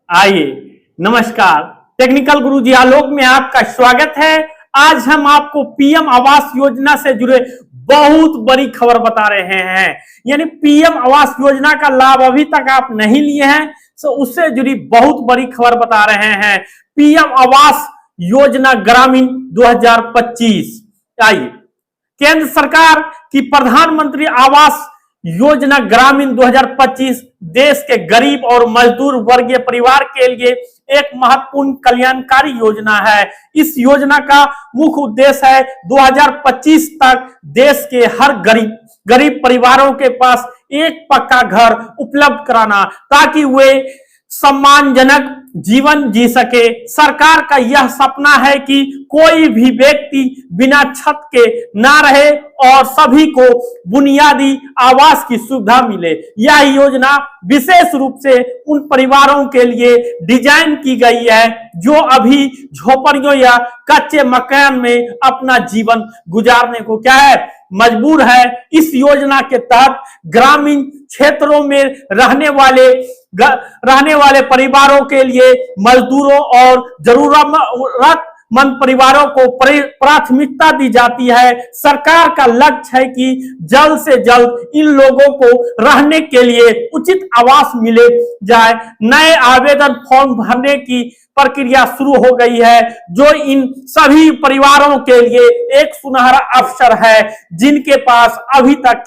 आइए, नमस्कार। टेक्निकल गुरुजी आलोक में आपका स्वागत है। आज हम आपको पीएम आवास योजना से जुड़े बहुत बड़ी खबर बता रहे हैं। यानी पीएम आवास योजना का लाभ अभी तक आप नहीं लिए हैं, तो उससे जुड़ी बहुत बड़ी खबर बता रहे हैं। पीएम आवास योजना ग्रामीण 2025। आइए, केंद्र सरकार की प्रधानमंत्री आवास योजना ग्रामीण 2025 देश के गरीब और मजदूर वर्गीय परिवार के लिए एक महत्वपूर्ण कल्याणकारी योजना है। इस योजना का मुख्य उद्देश्य है 2025 तक देश के हर गरीब परिवारों के पास एक पक्का घर उपलब्ध कराना, ताकि वे सम्मानजनक जीवन जी सके। सरकार का यह सपना है कि कोई भी व्यक्ति बिना छत के ना रहे और सभी को बुनियादी आवास की सुविधा मिले। यह योजना विशेष रूप से उन परिवारों के लिए डिजाइन की गई है जो अभी झोपड़ियों या कच्चे मकान में अपना जीवन गुजारने को मजबूर है। इस योजना के तहत ग्रामीण क्षेत्रों में रहने वाले परिवारों के लिए मजदूरों और जरूरतमंद परिवारों को प्राथमिकता दी जाती है। सरकार का लक्ष्य है कि जल्द से जल्द इन लोगों को रहने के लिए उचित आवास मिले जाए। नए आवेदन फॉर्म भरने की प्रक्रिया शुरू हो गई है, जो इन सभी परिवारों के लिए एक सुनहरा अवसर है जिनके पास अभी तक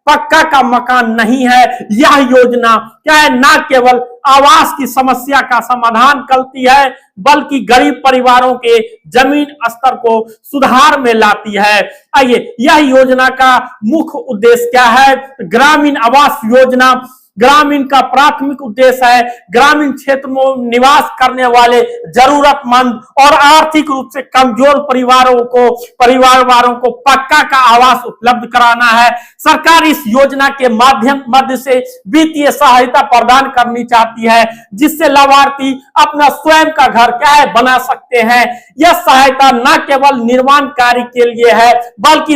पक्का का मकान नहीं है। यह योजना न केवल आवास की समस्या का समाधान करती है, बल्कि गरीब परिवारों के जमीन स्तर को सुधार में लाती है। आइए, यह योजना का मुख्य उद्देश्य क्या है? ग्रामीण आवास योजना ग्रामीण का प्राथमिक उद्देश्य है ग्रामीण क्षेत्र में निवास करने वाले जरूरतमंद और आर्थिक रूप से कमजोर परिवारों को पक्का का आवास उपलब्ध कराना है। सरकार इस योजना के मध्य से वित्तीय सहायता प्रदान करनी चाहती है, जिससे लाभार्थी अपना स्वयं का घर बना सकते हैं। यह सहायता न केवल निर्माण कार्य के लिए है, बल्कि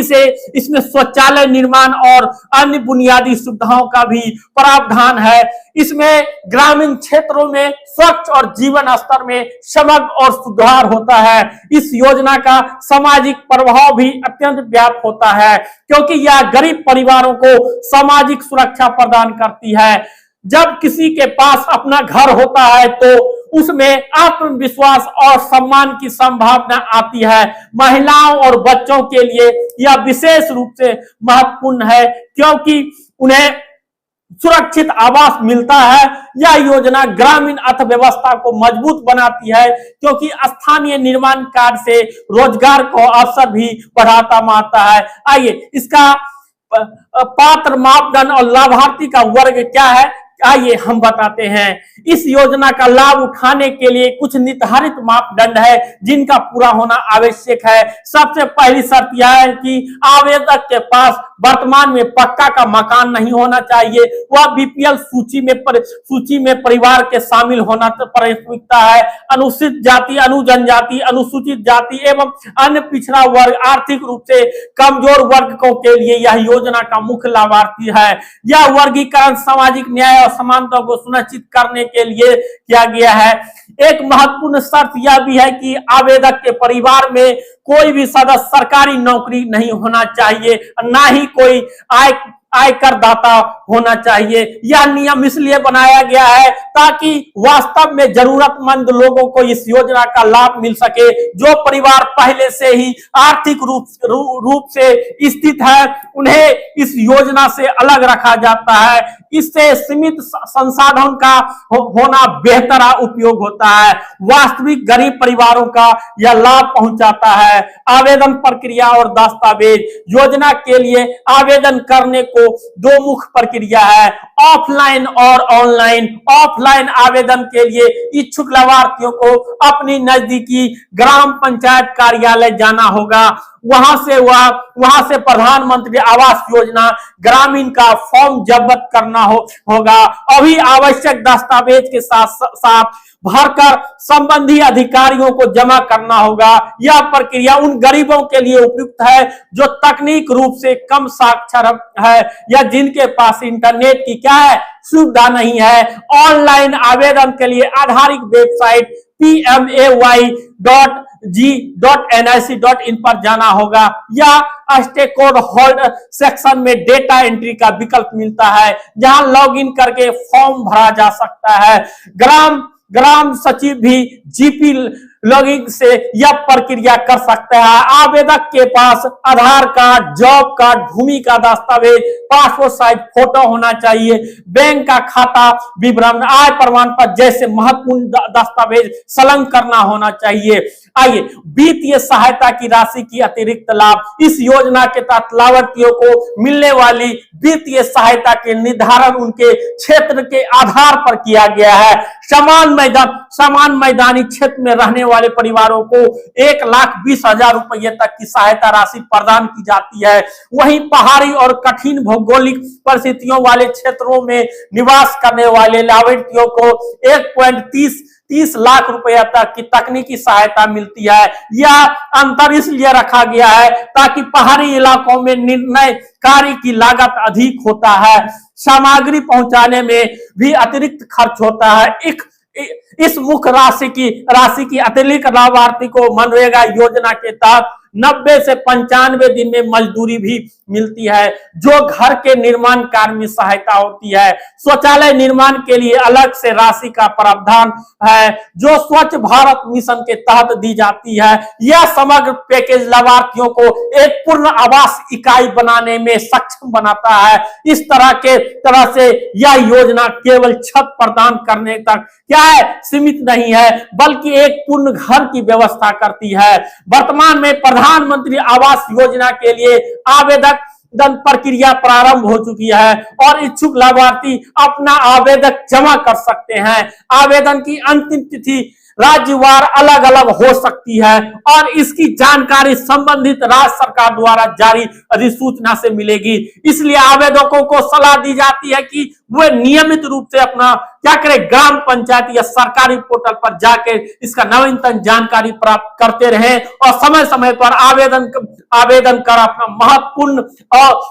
इसमें शौचालय निर्माण और अन्य बुनियादी सुविधाओं का भी प्रावधान है। इसमें ग्रामीण क्षेत्रों में स्वच्छ और जीवन स्तर में समग्र और सुधार होता है। इस योजना का सामाजिक प्रभाव भी अत्यंत व्यापक होता है, क्योंकि यह गरीब परिवारों को सामाजिक सुरक्षा प्रदान करती है। जब किसी के पास अपना घर होता है तो उसमें आत्मविश्वास और सम्मान की संभावना आती है। महिलाओं और बच्चों के लिए यह विशेष रूप से महत्वपूर्ण है, क्योंकि उन्हें सुरक्षित आवास मिलता है। यह योजना ग्रामीण अर्थव्यवस्था को मजबूत बनाती है, क्योंकि स्थानीय निर्माण कार्य से रोजगार को अवसर भी बढ़ाता है। आइए, इसका पात्र मापदंड और लाभार्थी का वर्ग क्या है, आइए हम बताते हैं। इस योजना का लाभ उठाने के लिए कुछ निर्धारित मापदंड है जिनका पूरा होना आवश्यक है। सबसे पहली शर्त यह है कि आवेदक के पास वर्तमान में पक्का का मकान नहीं होना चाहिए। वह बीपीएल सूची में परिवार के शामिल होना प्राथमिकता है। अनुसूचित जाति, जनजाति, अनुसूचित जाति एवं अन्य पिछड़ा वर्ग, आर्थिक रूप से कमजोर वर्गों के लिए यह योजना का मुख्य लाभार्थी है। यह वर्गीकरण सामाजिक न्याय और समानता को सुनिश्चित करने के लिए किया गया है। एक महत्वपूर्ण शर्त यह भी है कि आवेदक के परिवार में कोई भी सदस्य सरकारी नौकरी नहीं होना चाहिए, ना ही कोई आयकर दाता होना चाहिए। यह नियम इसलिए बनाया गया है ताकि वास्तव में जरूरतमंद लोगों को इस योजना का लाभ मिल सके। जो परिवार पहले से ही आर्थिक रूप से स्थित है, उन्हें इस योजना से अलग रखा जाता है। इससे सीमित संसाधन का होना बेहतर उपयोग होता है। वास्तविक गरीब परिवारों का यह लाभ पहुंचाता है। आवेदन प्रक्रिया और दस्तावेज। योजना के लिए आवेदन करने को दो मुख्य प्रक्रिया है, ऑफलाइन और ऑनलाइन। ऑफलाइन आवेदन के लिए इच्छुक लाभार्थियों को अपनी नजदीकी ग्राम पंचायत कार्यालय जाना होगा। वहां से प्रधानमंत्री आवास योजना ग्रामीण का फॉर्म जब्त करना होगा। अभी आवश्यक दस्तावेज के साथ साथ भरकर संबंधी अधिकारियों को जमा करना होगा। यह प्रक्रिया उन गरीबों के लिए उपयुक्त है जो तकनीक रूप से कम साक्षर है या जिनके पास इंटरनेट की क्या है सुविधा नहीं है। ऑनलाइन आवेदन के लिए आधारित वेबसाइट pmay.g.nic.in पर जाना होगा या स्टेक होल्डर सेक्शन में डेटा एंट्री का विकल्प मिलता है जहां लॉगिन करके फॉर्म भरा जा सकता है। ग्राम सचिव भी जीपी लॉगिंग से यह प्रक्रिया कर सकते हैं। आवेदक के पास आधार कार्ड, जॉब कार्ड, भूमि का दस्तावेज, पासपोर्ट साइज फोटो होना चाहिए, बैंक का खाता विवरण, आय प्रमाण पत्र जैसे महत्वपूर्ण दस्तावेज संलग्न करना होना चाहिए। आइए, वित्तीय सहायता की राशि की अतिरिक्त लाभ। इस योजना के तहत लाभार्थियों को मिलने वाली वित्तीय सहायता के निर्धारण उनके क्षेत्र के आधार पर किया गया है। समान मैदानी क्षेत्र में रहने वाले परिवारों को 1,20,000 रुपये तक की सहायता राशि प्रदान की जाती है। वहीं पहाड़ी और कठिन भौगोलिक परिस्थितियों वाले क्षेत्रों में निवास करने वाले लाभार्थियों को 1.30 लाख रुपया तक की तकनीकी सहायता मिलती है। यह अंतर इसलिए रखा गया है ताकि पहाड़ी इलाकों में निर्णय कार्य की लागत अधिक होता है, सामग्री पहुंचाने में भी अतिरिक्त खर्च होता है। इस मुख्य राशि की अतिरिक्त लाभार्थी को मनरेगा योजना के तहत 90 से 95 दिन में मजदूरी भी मिलती है जो घर के निर्माण कार्य में सहायता होती है। शौचालय निर्माण के लिए अलग से राशि का प्रावधान है जो स्वच्छ भारत मिशन के तहत दी जाती है। यह समग्र पैकेज लाभार्थियों को एक पूर्ण आवास इकाई बनाने में सक्षम बनाता है। इस तरह से यह योजना केवल छत प्रदान करने तक क्या है सीमित नहीं है बल्कि एक पूर्ण घर की व्यवस्था करती है। वर्तमान में प्रधानमंत्री आवास योजना के लिए आवेदन प्रक्रिया प्रारंभ हो चुकी है और इच्छुक लाभार्थी अपना आवेदन जमा कर सकते हैं। आवेदन की अंतिम तिथि राज्यवार अलग अलग हो सकती है और इसकी जानकारी संबंधित राज्य सरकार द्वारा जारी अधिसूचना से मिलेगी। इसलिए आवेदकों को सलाह दी जाती है कि वे नियमित रूप से अपना क्या करें, ग्राम पंचायत या सरकारी पोर्टल पर जाकर इसका नवीनतम जानकारी प्राप्त करते रहें और समय समय पर आवेदन कर अपना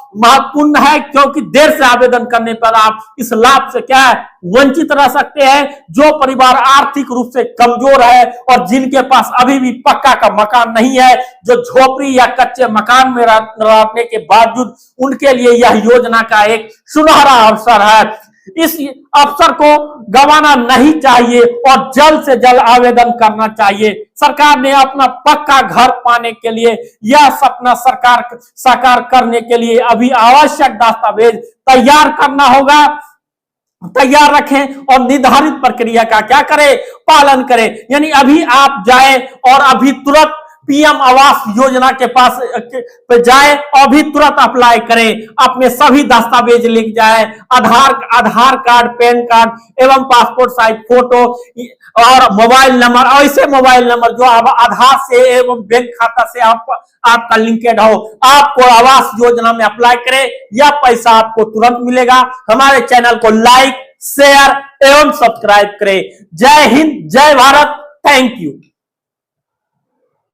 महत्वपूर्ण है क्योंकि देर से आवेदन करने पर आप इस लाभ से क्या है वंचित रह सकते हैं। जो परिवार आर्थिक रूप से कमजोर है और जिनके पास अभी भी पक्का का मकान नहीं है, जो झोपड़ी या कच्चे मकान में रहने के बावजूद, उनके लिए यह योजना का एक सुनहरा अवसर है। इस अवसर को गंवाना नहीं चाहिए और जल्द से जल्द आवेदन करना चाहिए। सरकार ने अपना पक्का घर पाने के लिए यह सपना साकार करने के लिए अभी आवश्यक दस्तावेज तैयार रखें और निर्धारित प्रक्रिया का क्या करें, पालन करें। यानी अभी आप जाए और अभी तुरंत पीएम आवास योजना के पास जाए और भी तुरंत अप्लाई करें। अपने सभी दस्तावेज लेके जाए, आधार कार्ड, पैन कार्ड एवं पासपोर्ट साइज फोटो और मोबाइल नंबर, ऐसे मोबाइल नंबर जो आधार से एवं बैंक खाता से आपका लिंकेड हो। आपको आवास योजना में अप्लाई करें, यह पैसा आपको तुरंत मिलेगा। हमारे चैनल को लाइक, शेयर एवं सब्सक्राइब करें। जय हिंद, जय भारत, थैंक यू।